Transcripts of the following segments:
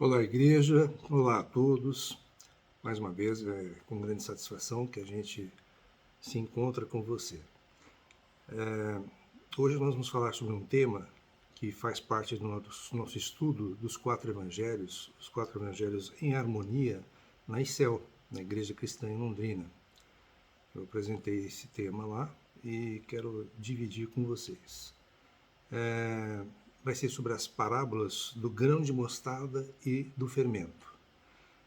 Olá, igreja. Olá a todos. Mais uma vez, é com grande satisfação que a gente se encontra com você. Hoje nós vamos falar sobre um tema que faz parte do nosso estudo dos os quatro evangelhos em harmonia na ICEL, na Igreja Cristã em Londrina. Eu apresentei esse tema lá e quero dividir com vocês. Vai ser sobre as parábolas do grão de mostarda e do fermento.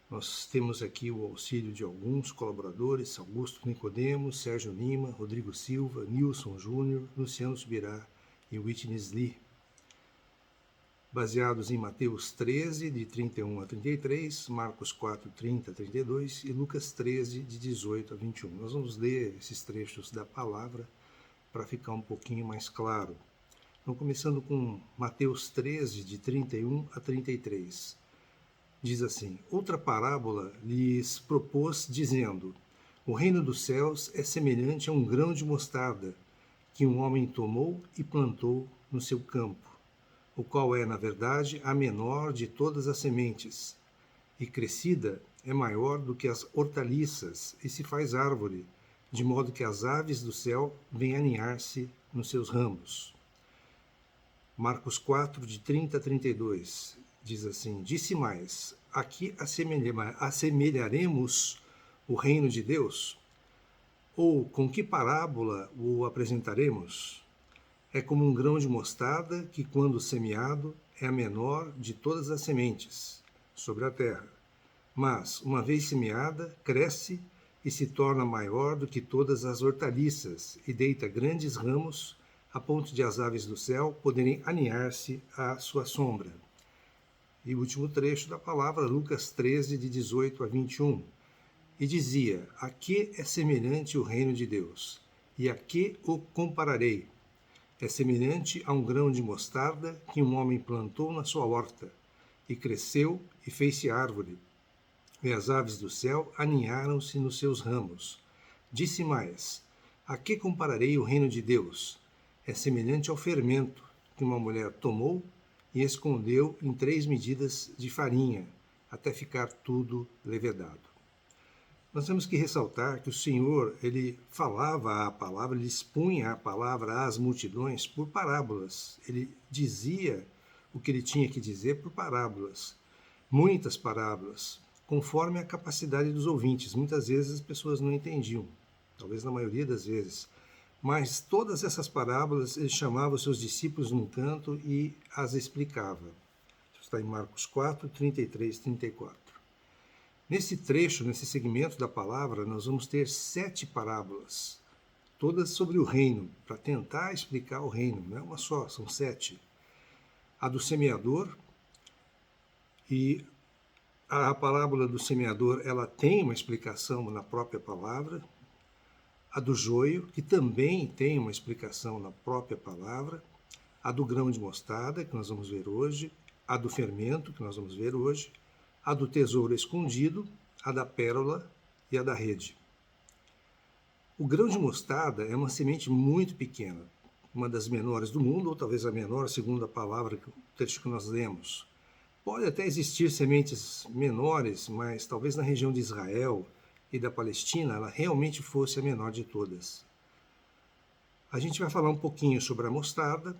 Nós temos aqui o auxílio de alguns colaboradores: Augusto Nicodemos, Sérgio Lima, Rodrigo Silva, Nilson Júnior, Luciano Subirá e Witness Lee. Baseados em Mateus 13, de 31 a 33, Marcos 4, 30 a 32 e Lucas 13, de 18 a 21. Nós vamos ler esses trechos da palavra para ficar um pouquinho mais claro. Então, começando com Mateus 13, de 31 a 33. Diz assim: outra parábola lhes propôs, dizendo: o reino dos céus é semelhante a um grão de mostarda, que um homem tomou e plantou no seu campo, o qual é, na verdade, a menor de todas as sementes, e crescida é maior do que as hortaliças, e se faz árvore, de modo que as aves do céu vêm aninhar-se nos seus ramos. Marcos 4, de 30 a 32, diz assim: disse mais: aqui assemelharemos o reino de Deus? Ou com que parábola o apresentaremos? É como um grão de mostarda que, quando semeado, é a menor de todas as sementes sobre a terra. Mas, uma vez semeada, cresce e se torna maior do que todas as hortaliças e deita grandes ramos, a ponto de as aves do céu poderem aninhar-se à sua sombra. E o último trecho da palavra, Lucas 13, de 18 a 21. E dizia: a que é semelhante o reino de Deus? E a que o compararei? É semelhante a um grão de mostarda que um homem plantou na sua horta, e cresceu e fez-se árvore. E as aves do céu aninharam-se nos seus ramos. Disse mais: a que compararei o reino de Deus? É semelhante ao fermento que uma mulher tomou e escondeu em 3 medidas de farinha, até ficar tudo levedado. Nós temos que ressaltar que o Senhor, ele falava a palavra, ele expunha a palavra às multidões por parábolas. Ele dizia o que ele tinha que dizer por parábolas. Muitas parábolas, conforme a capacidade dos ouvintes. Muitas vezes as pessoas não entendiam, talvez na maioria das vezes. Mas todas essas parábolas ele chamava os seus discípulos num canto e as explicava. Isso está em Marcos 4, 33 e 34. Nesse trecho, nesse segmento da palavra, nós vamos ter 7 parábolas, todas sobre o reino, para tentar explicar o reino. Não é uma só, são 7. A do semeador, e a parábola do semeador, ela tem uma explicação na própria palavra. A do joio, que também tem uma explicação na própria palavra. A do grão de mostarda, que nós vamos ver hoje. A do fermento, que nós vamos ver hoje. A do tesouro escondido, a da pérola e a da rede. O grão de mostarda é uma semente muito pequena, uma das menores do mundo, ou talvez a menor, segundo a palavra, o texto que nós lemos. Pode até existir sementes menores, mas talvez na região de Israel e da Palestina ela realmente fosse a menor de todas. A gente vai falar um pouquinho sobre a mostarda,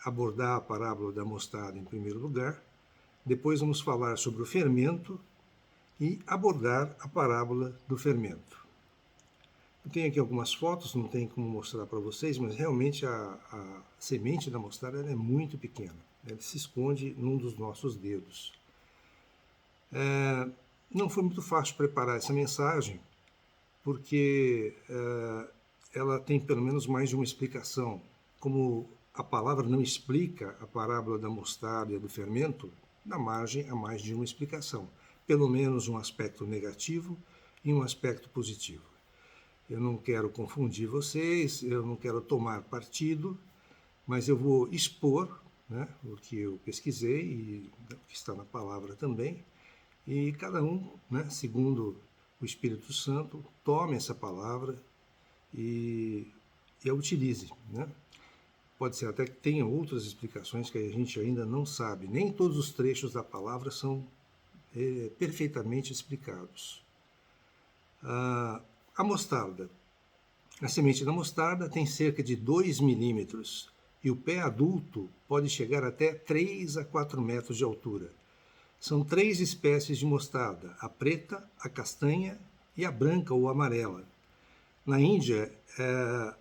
abordar a parábola da mostarda em primeiro lugar, depois vamos falar sobre o fermento e abordar a parábola do fermento. Eu tenho aqui algumas fotos, não tem como mostrar para vocês, mas realmente a semente da mostarda é muito pequena. Ela se esconde num dos nossos dedos. Não foi muito fácil preparar essa mensagem, porque ela tem pelo menos mais de uma explicação. Como a palavra não explica a parábola da mostarda e do fermento, dá margem a mais de uma explicação. Pelo menos um aspecto negativo e um aspecto positivo. Eu não quero confundir vocês, eu não quero tomar partido, mas eu vou expor, né, o que eu pesquisei e o que está na palavra também, e cada um, né, segundo o Espírito Santo, tome essa palavra e a utilize, né? Pode ser até que tenha outras explicações que a gente ainda não sabe. Nem todos os trechos da palavra são perfeitamente explicados. A mostarda. A semente da mostarda tem cerca de 2 milímetros e o pé adulto pode chegar até 3 a 4 metros de altura. São 3 espécies de mostarda, a preta, a castanha e a branca ou amarela. Na Índia,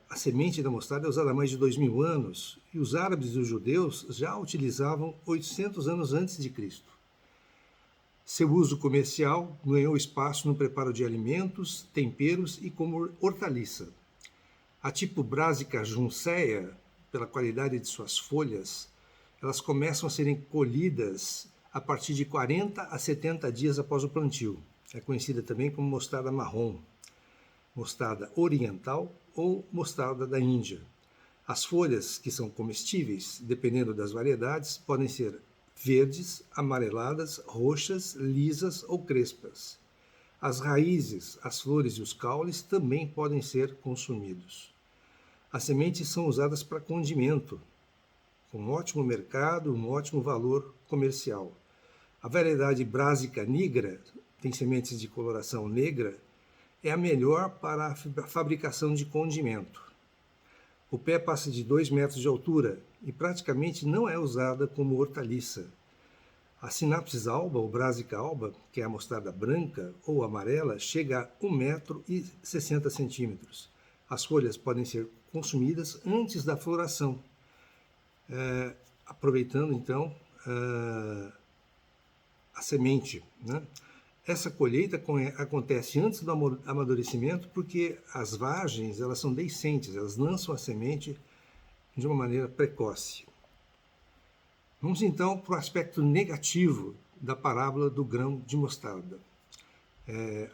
a semente da mostarda é usada há mais de 2.000 anos e os árabes e os judeus já a utilizavam 800 anos antes de Cristo. Seu uso comercial ganhou espaço no preparo de alimentos, temperos e como hortaliça. A tipo Brassica juncea, pela qualidade de suas folhas, elas começam a serem colhidas a partir de 40 a 70 dias após o plantio. É conhecida também como mostarda marrom, mostarda oriental ou mostarda da Índia. As folhas, que são comestíveis, dependendo das variedades, podem ser verdes, amareladas, roxas, lisas ou crespas. As raízes, as flores e os caules também podem ser consumidos. As sementes são usadas para condimento, com um ótimo mercado, um ótimo valor comercial. A variedade Brassica nigra, tem sementes de coloração negra, é a melhor para a fabricação de condimento. O pé passa de 2 metros de altura e praticamente não é usada como hortaliça. A Sinapsis alba, ou Brassica alba, que é a mostarda branca ou amarela, chega a 1,60 m. As folhas podem ser consumidas antes da floração, aproveitando então a semente, né? Essa colheita acontece antes do amadurecimento porque as vagens elas são deiscentes, elas lançam a semente de uma maneira precoce. Vamos então para o aspecto negativo da parábola do grão de mostarda.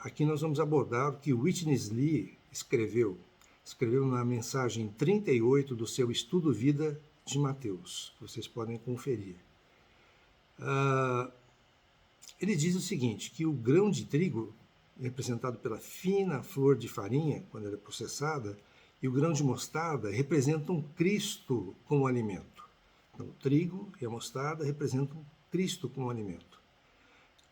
Aqui nós vamos abordar o que Witness Lee escreveu na mensagem 38 do seu Estudo Vida de Mateus. Vocês podem conferir. Ele diz o seguinte, que o grão de trigo, representado pela fina flor de farinha, quando ela é processada, e o grão de mostarda representam Cristo como alimento. Então, o trigo e a mostarda representam Cristo como alimento.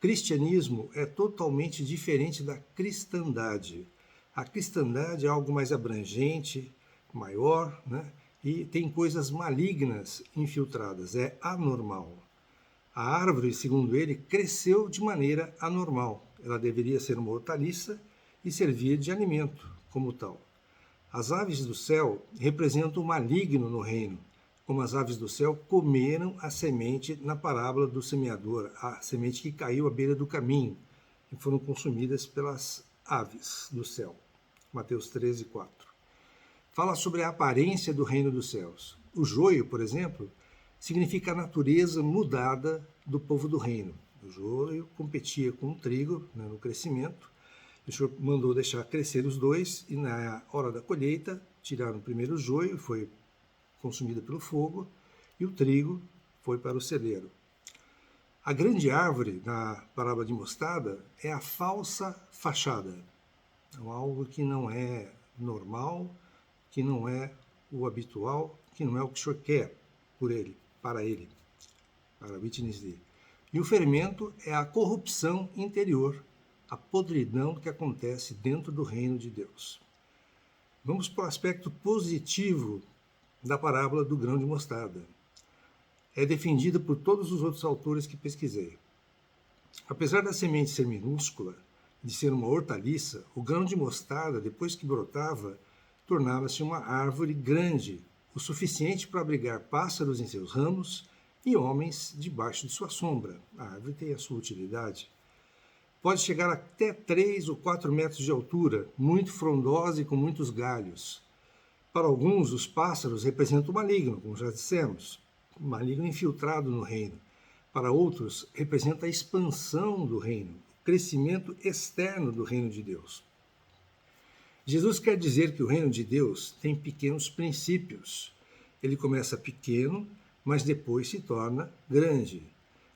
Cristianismo é totalmente diferente da cristandade. A cristandade é algo mais abrangente, maior, né? E tem coisas malignas infiltradas, é anormal. A árvore, segundo ele, cresceu de maneira anormal. Ela deveria ser uma hortaliça e servir de alimento como tal. As aves do céu representam o maligno no reino, como as aves do céu comeram a semente na parábola do semeador, a semente que caiu à beira do caminho e foram consumidas pelas aves do céu. Mateus 13, 4. Fala sobre a aparência do reino dos céus. O joio, por exemplo, significa a natureza mudada do povo do reino. O joio competia com o trigo, né, no crescimento. O Senhor mandou deixar crescer os dois e na hora da colheita tiraram primeiro o joio, foi consumido pelo fogo, e o trigo foi para o celeiro. A grande árvore na parábola de mostarda é a falsa fachada. Então, algo que não é normal, que não é o habitual, que não é o que o Senhor quer por ele, para Witness Lee. E o fermento é a corrupção interior, a podridão que acontece dentro do reino de Deus. Vamos para o aspecto positivo da parábola do grão de mostarda. É defendida por todos os outros autores que pesquisei. Apesar da semente ser minúscula, de ser uma hortaliça, o grão de mostarda, depois que brotava, tornava-se uma árvore grande, o suficiente para abrigar pássaros em seus ramos e homens debaixo de sua sombra. A árvore tem a sua utilidade. Pode chegar até 3 ou 4 metros de altura, muito frondosa e com muitos galhos. Para alguns, os pássaros representam o maligno, como já dissemos, o maligno infiltrado no reino. Para outros, representa a expansão do reino, o crescimento externo do reino de Deus. Jesus quer dizer que o reino de Deus tem pequenos princípios. Ele começa pequeno, mas depois se torna grande.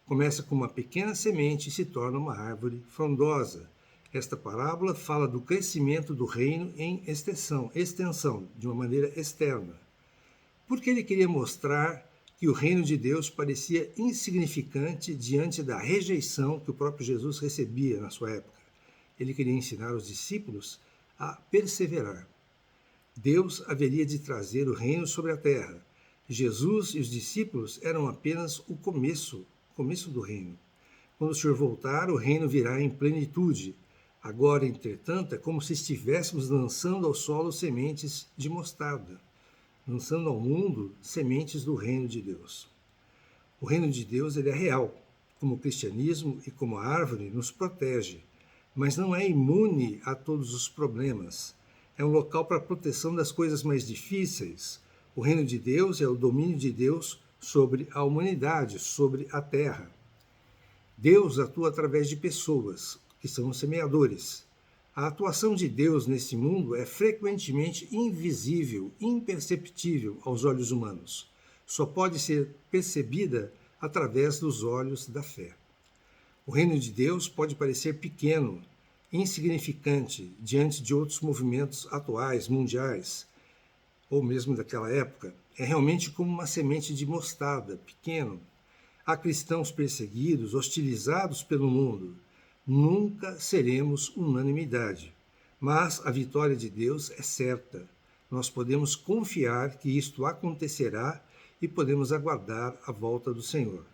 Começa com uma pequena semente e se torna uma árvore frondosa. Esta parábola fala do crescimento do reino em extensão, de uma maneira externa. Porque ele queria mostrar que o reino de Deus parecia insignificante diante da rejeição que o próprio Jesus recebia na sua época. Ele queria ensinar os discípulos a perseverar. Deus haveria de trazer o reino sobre a terra. Jesus e os discípulos eram apenas o começo do reino. Quando o Senhor voltar, o reino virá em plenitude. Agora, entretanto, é como se estivéssemos lançando ao solo sementes de mostarda, lançando ao mundo sementes do reino de Deus. O reino de Deus ele é real, como o cristianismo e como a árvore nos protege, mas não é imune a todos os problemas. É um local para a proteção das coisas mais difíceis. O reino de Deus é o domínio de Deus sobre a humanidade, sobre a terra. Deus atua através de pessoas, que são os semeadores. A atuação de Deus nesse mundo é frequentemente invisível, imperceptível aos olhos humanos. Só pode ser percebida através dos olhos da fé. O reino de Deus pode parecer pequeno, insignificante diante de outros movimentos atuais, mundiais, ou mesmo daquela época. É realmente como uma semente de mostarda, pequeno. Há cristãos perseguidos, hostilizados pelo mundo. Nunca seremos unanimidade, mas a vitória de Deus é certa. Nós podemos confiar que isto acontecerá e podemos aguardar a volta do Senhor.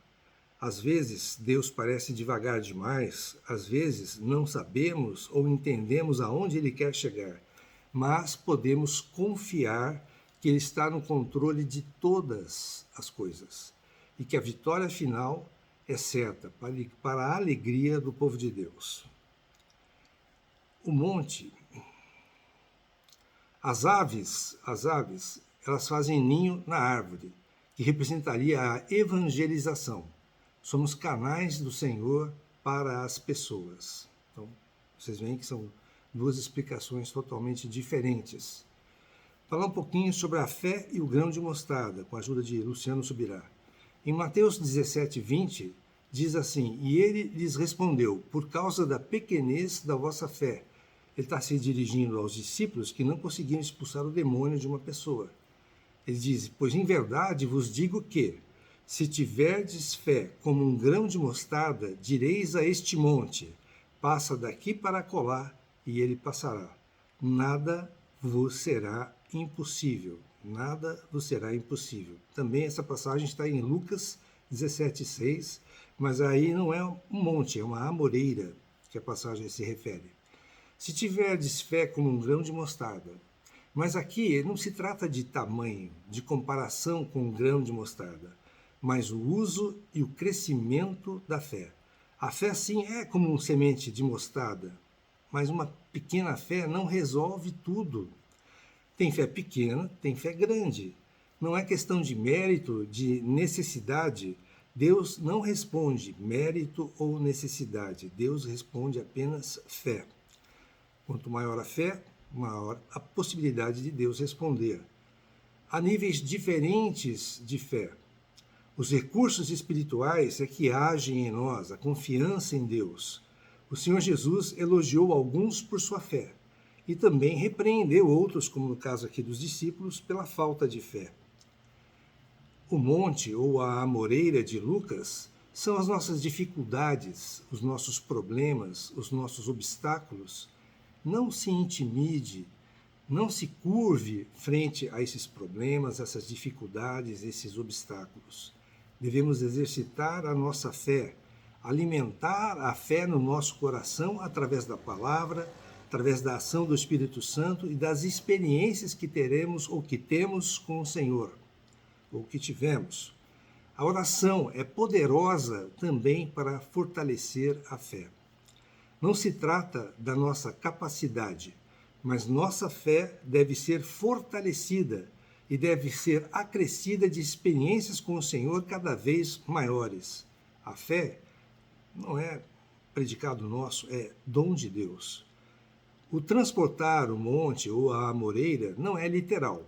Às vezes, Deus parece devagar demais, às vezes não sabemos ou entendemos aonde Ele quer chegar, mas podemos confiar que Ele está no controle de todas as coisas e que a vitória final é certa para a alegria do povo de Deus. O monte, as aves, elas fazem ninho na árvore, que representaria a evangelização. Somos canais do Senhor para as pessoas. Então, vocês veem que são duas explicações totalmente diferentes. Falar um pouquinho sobre a fé e o grão de mostarda, com a ajuda de Luciano Subirá. Em Mateus 17, 20, diz assim: E ele lhes respondeu, por causa da pequenez da vossa fé. Ele está se dirigindo aos discípulos que não conseguiam expulsar o demônio de uma pessoa. Ele diz, pois em verdade vos digo que, se tiverdes fé como um grão de mostarda, direis a este monte, passa daqui para acolá, e ele passará. Nada vos será impossível. Nada vos será impossível. Também essa passagem está em Lucas 17,6, mas aí não é um monte, é uma amoreira que a passagem se refere. Se tiverdes fé como um grão de mostarda, mas aqui não se trata de tamanho, de comparação com um grão de mostarda, mas o uso e o crescimento da fé. A fé, sim, é como um semente de mostarda, mas uma pequena fé não resolve tudo. Tem fé pequena, tem fé grande. Não é questão de mérito, de necessidade. Deus não responde mérito ou necessidade. Deus responde apenas fé. Quanto maior a fé, maior a possibilidade de Deus responder. Há níveis diferentes de fé. Os recursos espirituais é que agem em nós, a confiança em Deus. O Senhor Jesus elogiou alguns por sua fé e também repreendeu outros, como no caso aqui dos discípulos, pela falta de fé. O monte ou a amoreira de Lucas são as nossas dificuldades, os nossos problemas, os nossos obstáculos. Não se intimide, não se curve frente a esses problemas, essas dificuldades, esses obstáculos. Devemos exercitar a nossa fé, alimentar a fé no nosso coração através da palavra, através da ação do Espírito Santo e das experiências que teremos ou que temos com o Senhor, ou que tivemos. A oração é poderosa também para fortalecer a fé. Não se trata da nossa capacidade, mas nossa fé deve ser fortalecida e deve ser acrescida de experiências com o Senhor cada vez maiores. A fé não é predicado nosso, é dom de Deus. O transportar o monte ou a amoreira não é literal.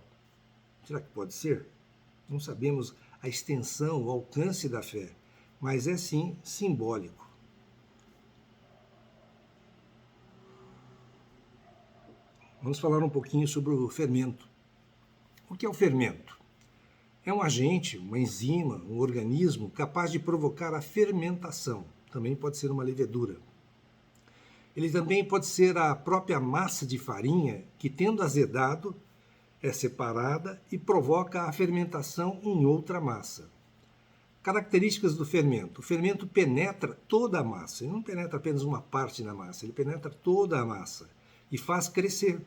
Será que pode ser? Não sabemos a extensão, o alcance da fé, mas é sim simbólico. Vamos falar um pouquinho sobre o fermento. O que é o fermento? É um agente, uma enzima, um organismo capaz de provocar a fermentação. Também pode ser uma levedura. Ele também pode ser a própria massa de farinha que, tendo azedado, é separada e provoca a fermentação em outra massa. Características do fermento. O fermento penetra toda a massa. Ele não penetra apenas uma parte da massa, ele penetra toda a massa e faz crescer.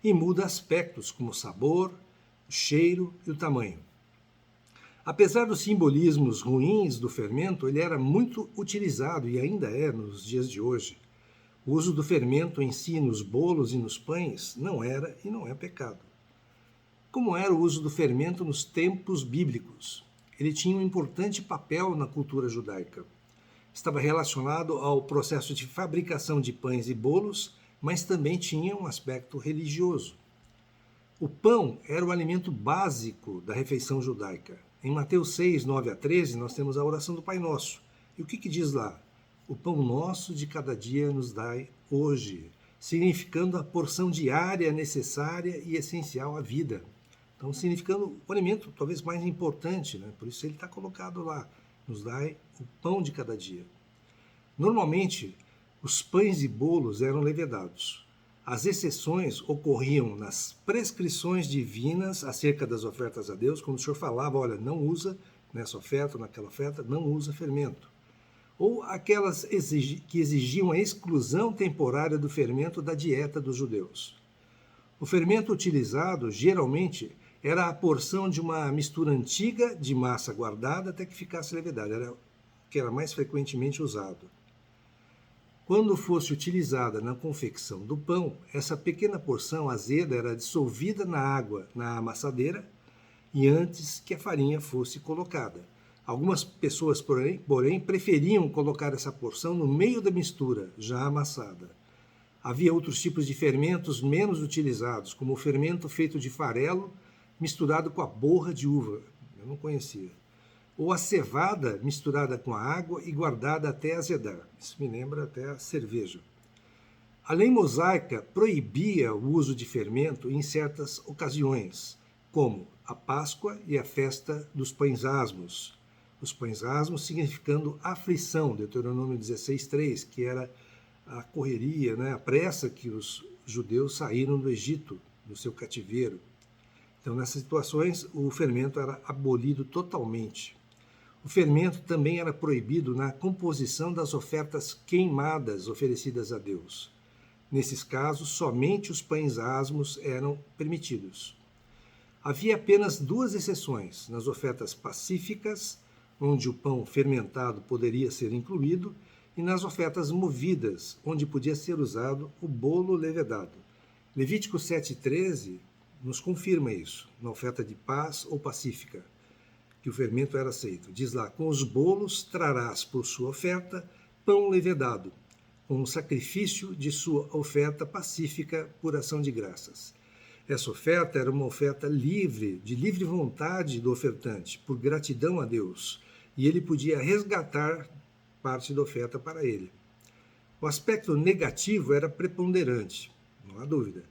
E muda aspectos como o sabor, o cheiro e o tamanho. Apesar dos simbolismos ruins do fermento, ele era muito utilizado e ainda é nos dias de hoje. O uso do fermento em si nos bolos e nos pães não era e não é pecado. Como era o uso do fermento nos tempos bíblicos? Ele tinha um importante papel na cultura judaica. Estava relacionado ao processo de fabricação de pães e bolos, mas também tinha um aspecto religioso. O pão era o alimento básico da refeição judaica. Em Mateus 6, 9 a 13, nós temos a oração do Pai Nosso. E o que diz lá? O pão nosso de cada dia nos dai hoje, significando a porção diária necessária e essencial à vida. Então, significando o alimento talvez mais importante, né? Por isso ele está colocado lá, nos dai o pão de cada dia. Normalmente, os pães e bolos eram levedados. As exceções ocorriam nas prescrições divinas acerca das ofertas a Deus, quando o Senhor falava, olha, não usa nessa oferta, naquela oferta, não usa fermento. Ou aquelas que exigiam a exclusão temporária do fermento da dieta dos judeus. O fermento utilizado, geralmente, era a porção de uma mistura antiga de massa guardada até que ficasse levedada, era o que era mais frequentemente usado. Quando fosse utilizada na confecção do pão, essa pequena porção azeda era dissolvida na água na amassadeira e antes que a farinha fosse colocada. Algumas pessoas, porém, preferiam colocar essa porção no meio da mistura, já amassada. Havia outros tipos de fermentos menos utilizados, como o fermento feito de farelo misturado com a borra de uva, eu não conhecia. Ou a cevada misturada com a água e guardada até azedar. Isso me lembra até a cerveja. A lei mosaica proibia o uso de fermento em certas ocasiões, como a Páscoa e a festa dos pães asmos. Os pães asmos significando aflição, Deuteronômio 16:3, que era a correria, né, a pressa que os judeus saíram do Egito, do seu cativeiro. Então, nessas situações, o fermento era abolido totalmente. O fermento também era proibido na composição das ofertas queimadas oferecidas a Deus. Nesses casos, somente os pães asmos eram permitidos. Havia apenas duas exceções: nas ofertas pacíficas, onde o pão fermentado poderia ser incluído, e nas ofertas movidas, onde podia ser usado o bolo levedado. Levítico 7:13 nos confirma isso, na oferta de paz ou pacífica, que o fermento era aceito. Diz lá, com os bolos trarás por sua oferta pão levedado, com o sacrifício de sua oferta pacífica por ação de graças. Essa oferta era uma oferta livre, de livre vontade do ofertante, por gratidão a Deus, e ele podia resgatar parte da oferta para ele. O aspecto negativo era preponderante, não há dúvida.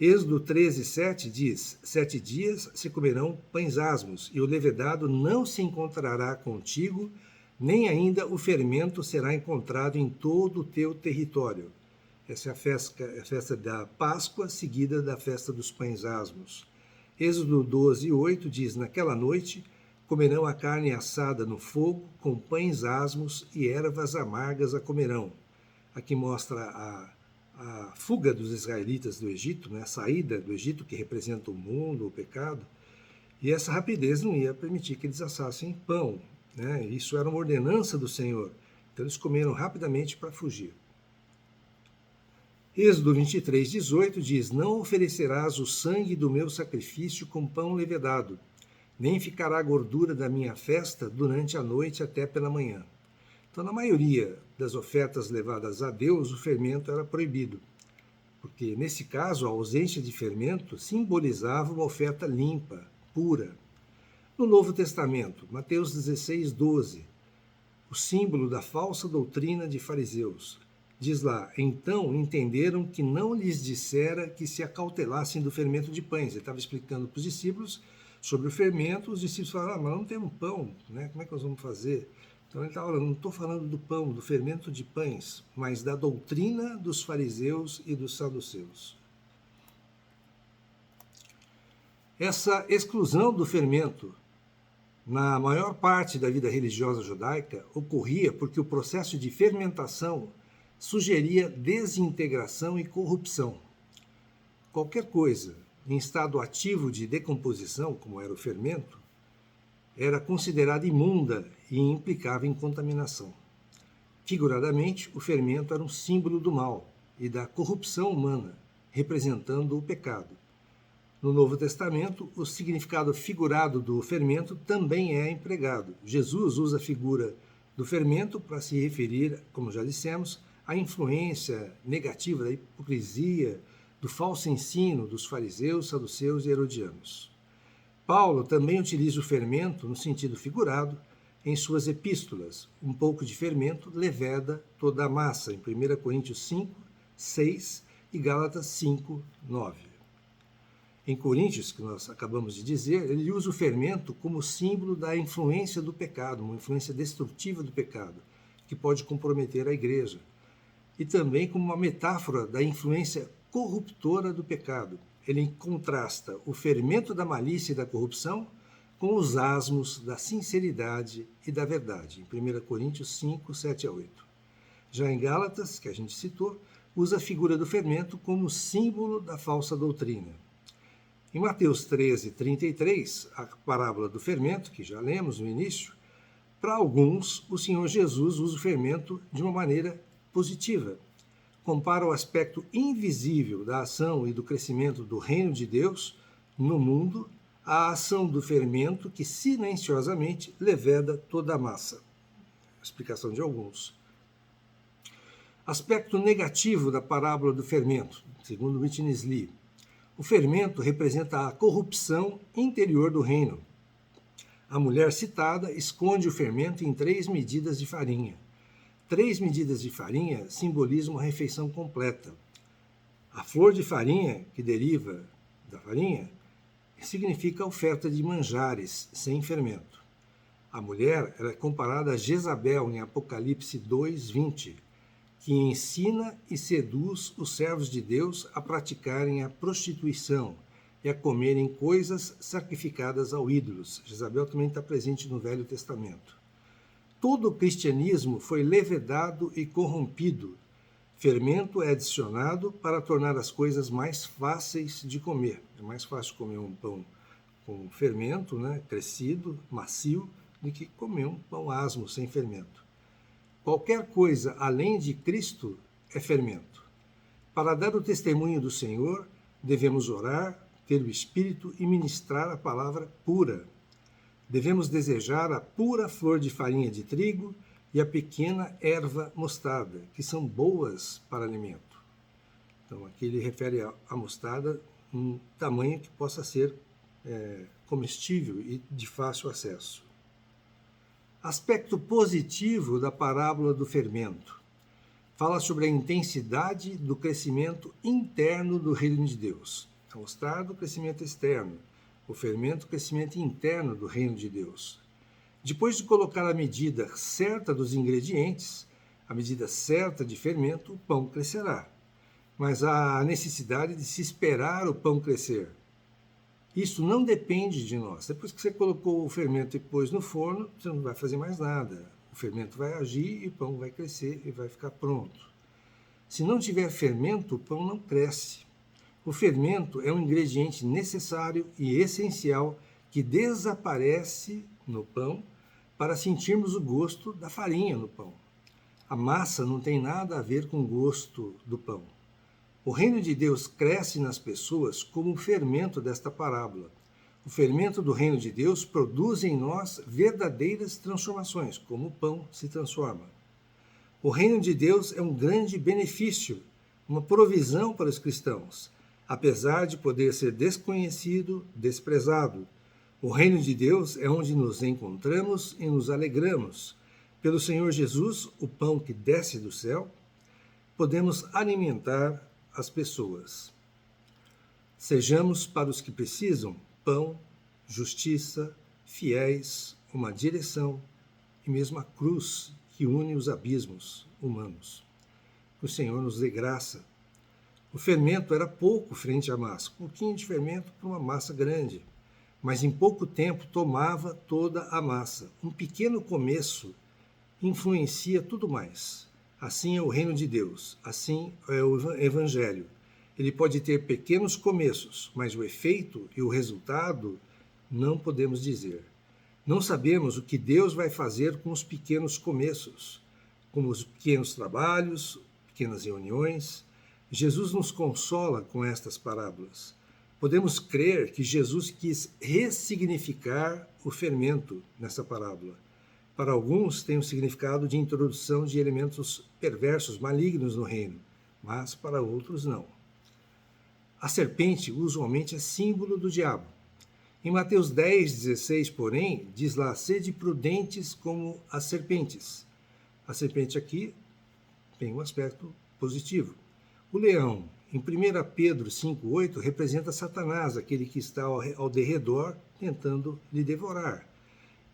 Êxodo 13:7 diz, 7 dias se comerão pães asmos, e o levedado não se encontrará contigo, nem ainda o fermento será encontrado em todo o teu território. Essa é a festa da Páscoa, seguida da festa dos pães asmos. Êxodo 12:8 diz, naquela noite comerão a carne assada no fogo, com pães asmos e ervas amargas a comerão. Aqui mostra a fuga dos israelitas do Egito, né, a saída do Egito, que representa o mundo, o pecado, e essa rapidez não ia permitir que eles assassem pão, né? Isso era uma ordenança do Senhor, então eles comeram rapidamente para fugir. Êxodo 23:18 diz, não oferecerás o sangue do meu sacrifício com pão levedado, nem ficará gordura da minha festa durante a noite até pela manhã. Então, na maioria das ofertas levadas a Deus, o fermento era proibido, porque, nesse caso, a ausência de fermento simbolizava uma oferta limpa, pura. No Novo Testamento, Mateus 16:12, o símbolo da falsa doutrina de fariseus, diz lá, então entenderam que não lhes dissera que se acautelassem do fermento de pães. Ele estava explicando para os discípulos sobre o fermento, os discípulos falaram, mas não temos pão, né? Como é que nós vamos fazer? Então ele está falando, não estou falando do pão, do fermento de pães, mas da doutrina dos fariseus e dos saduceus. Essa exclusão do fermento na maior parte da vida religiosa judaica ocorria porque o processo de fermentação sugeria desintegração e corrupção. Qualquer coisa em estado ativo de decomposição, como era o fermento, era considerada imunda e implicava em contaminação. Figuradamente, o fermento era um símbolo do mal e da corrupção humana, representando o pecado. No Novo Testamento, o significado figurado do fermento também é empregado. Jesus usa a figura do fermento para se referir, como já dissemos, à influência negativa da hipocrisia, do falso ensino dos fariseus, saduceus e herodianos. Paulo também utiliza o fermento no sentido figurado em suas epístolas. Um pouco de fermento leveda toda a massa, em 1 Coríntios 5, 6 e Gálatas 5, 9. Em Coríntios, que nós acabamos de dizer, ele usa o fermento como símbolo da influência do pecado, uma influência destrutiva do pecado, que pode comprometer a igreja. E também como uma metáfora da influência corruptora do pecado. Ele contrasta o fermento da malícia e da corrupção com os asmos da sinceridade e da verdade, em 1 Coríntios 5, 7 a 8. Já em Gálatas, que a gente citou, usa a figura do fermento como símbolo da falsa doutrina. Em Mateus 13, 33, a parábola do fermento, que já lemos no início, para alguns, o Senhor Jesus usa o fermento de uma maneira positiva. Compara o aspecto invisível da ação e do crescimento do reino de Deus no mundo à ação do fermento que silenciosamente leveda toda a massa. Explicação de alguns. Aspecto negativo da parábola do fermento, segundo Witness Lee. O fermento representa a corrupção interior do reino. A mulher citada esconde o fermento em 3 medidas de farinha. 3 medidas de farinha simbolizam uma refeição completa. A flor de farinha, que deriva da farinha, significa a oferta de manjares sem fermento. A mulher ela é comparada a Jezabel em Apocalipse 2, 20, que ensina e seduz os servos de Deus a praticarem a prostituição e a comerem coisas sacrificadas aos ídolos. Jezabel também está presente no Velho Testamento. Todo o cristianismo foi levedado e corrompido. Fermento é adicionado para tornar as coisas mais fáceis de comer. É mais fácil comer um pão com fermento, né, crescido, macio, do que comer um pão asmo, sem fermento. Qualquer coisa além de Cristo é fermento. Para dar o testemunho do Senhor, devemos orar, ter o Espírito e ministrar a palavra pura. Devemos desejar a pura flor de farinha de trigo e a pequena erva mostarda, que são boas para alimento. Então, aqui ele refere a mostarda um tamanho que possa ser comestível e de fácil acesso. Aspecto positivo da parábola do fermento. Fala sobre a intensidade do crescimento interno do reino de Deus. A mostarda, o crescimento externo. O fermento, o crescimento interno do reino de Deus. Depois de colocar a medida certa dos ingredientes, a medida certa de fermento, o pão crescerá. Mas há a necessidade de se esperar o pão crescer. Isso não depende de nós. Depois que você colocou o fermento e pôs no forno, você não vai fazer mais nada. O fermento vai agir e o pão vai crescer e vai ficar pronto. Se não tiver fermento, o pão não cresce. O fermento é um ingrediente necessário e essencial que desaparece no pão para sentirmos o gosto da farinha no pão. A massa não tem nada a ver com o gosto do pão. O reino de Deus cresce nas pessoas como o fermento desta parábola. O fermento do reino de Deus produz em nós verdadeiras transformações, como o pão se transforma. O reino de Deus é um grande benefício, uma provisão para os cristãos, apesar de poder ser desconhecido, desprezado. O reino de Deus é onde nos encontramos e nos alegramos. Pelo Senhor Jesus, o pão que desce do céu, podemos alimentar as pessoas. Sejamos para os que precisam pão justiça, fiéis, uma direção e mesmo a cruz que une os abismos humanos. Que o Senhor nos dê graça. O fermento era pouco frente à massa, um pouquinho de fermento para uma massa grande, mas em pouco tempo tomava toda a massa. Um pequeno começo influencia tudo mais. Assim é o reino de Deus, assim é o Evangelho. Ele pode ter pequenos começos, mas o efeito e o resultado não podemos dizer. Não sabemos o que Deus vai fazer com os pequenos começos, como os pequenos trabalhos, pequenas reuniões. Jesus nos consola com estas parábolas. Podemos crer que Jesus quis ressignificar o fermento nessa parábola. Para alguns tem o significado de introdução de elementos perversos, malignos no reino, mas para outros não. A serpente usualmente é símbolo do diabo. Em Mateus 10:16, porém, diz lá, sede prudentes como as serpentes. A serpente aqui tem um aspecto positivo. O leão, em 1 Pedro 5:8, representa Satanás, aquele que está ao derredor tentando lhe devorar.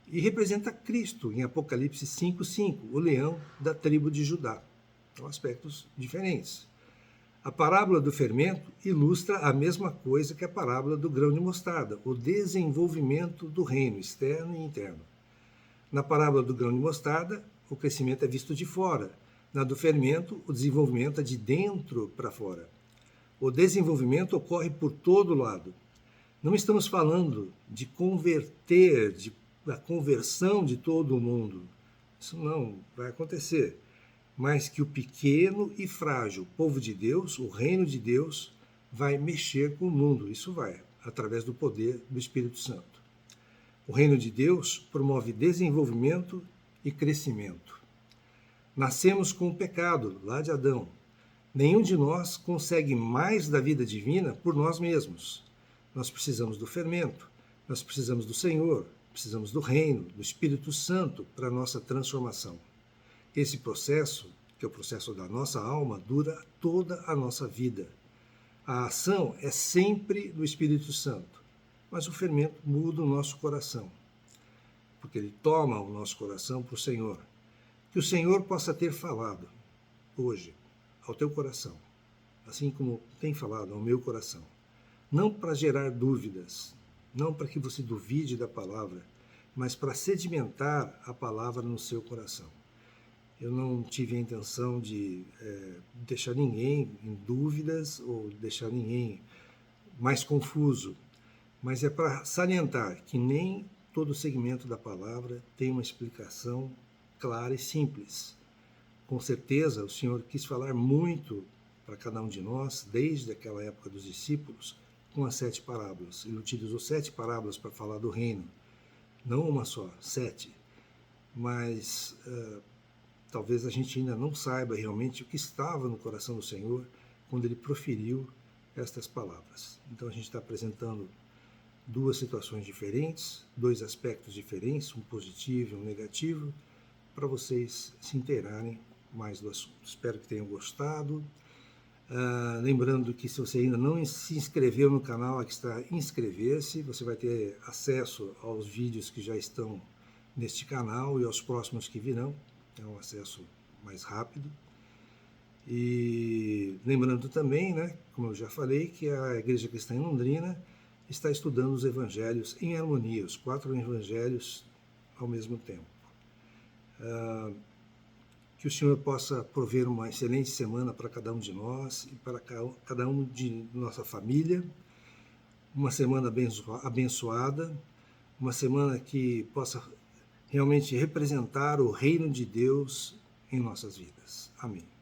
E representa Cristo, em Apocalipse 5:5, o leão da tribo de Judá. São aspectos diferentes. A parábola do fermento ilustra a mesma coisa que a parábola do grão de mostarda, o desenvolvimento do reino, externo e interno. Na parábola do grão de mostarda, o crescimento é visto de fora. Na do fermento, o desenvolvimento é de dentro para fora. O desenvolvimento ocorre por todo lado. Não estamos falando de converter, da conversão de todo o mundo. Isso não vai acontecer. Mas que o pequeno e frágil povo de Deus, o reino de Deus, vai mexer com o mundo. Isso vai, através do poder do Espírito Santo. O reino de Deus promove desenvolvimento e crescimento. Nascemos com o pecado, lá de Adão. Nenhum de nós consegue mais da vida divina por nós mesmos. Nós precisamos do fermento, nós precisamos do Senhor, precisamos do reino, do Espírito Santo para a nossa transformação. Esse processo, que é o processo da nossa alma, dura toda a nossa vida. A ação é sempre do Espírito Santo, mas o fermento muda o nosso coração, porque ele toma o nosso coração para o Senhor. Que o Senhor possa ter falado hoje ao teu coração, assim como tem falado ao meu coração. Não para gerar dúvidas, não para que você duvide da palavra, mas para sedimentar a palavra no seu coração. Eu não tive a intenção de deixar ninguém em dúvidas ou deixar ninguém mais confuso, mas é para salientar que nem todo segmento da palavra tem uma explicação clara e simples. Com certeza, o Senhor quis falar muito para cada um de nós, desde aquela época dos discípulos, com as 7 parábolas. Ele utilizou 7 parábolas para falar do reino. Não uma só, 7. Mas talvez a gente ainda não saiba realmente o que estava no coração do Senhor quando ele proferiu estas palavras. Então a gente está apresentando 2 situações diferentes, 2 aspectos diferentes, um positivo e um negativo, para vocês se inteirarem mais do assunto. Espero que tenham gostado. Lembrando que se você ainda não se inscreveu no canal, aqui está inscrever-se, você vai ter acesso aos vídeos que já estão neste canal e aos próximos que virão. É um acesso mais rápido. E lembrando também, né, como eu já falei, que a Igreja Cristã em Londrina está estudando os evangelhos em harmonia, os 4 evangelhos ao mesmo tempo. Que o Senhor possa prover uma excelente semana para cada um de nós e para cada um de nossa família, uma semana abençoada, uma semana que possa realmente representar o reino de Deus em nossas vidas. Amém.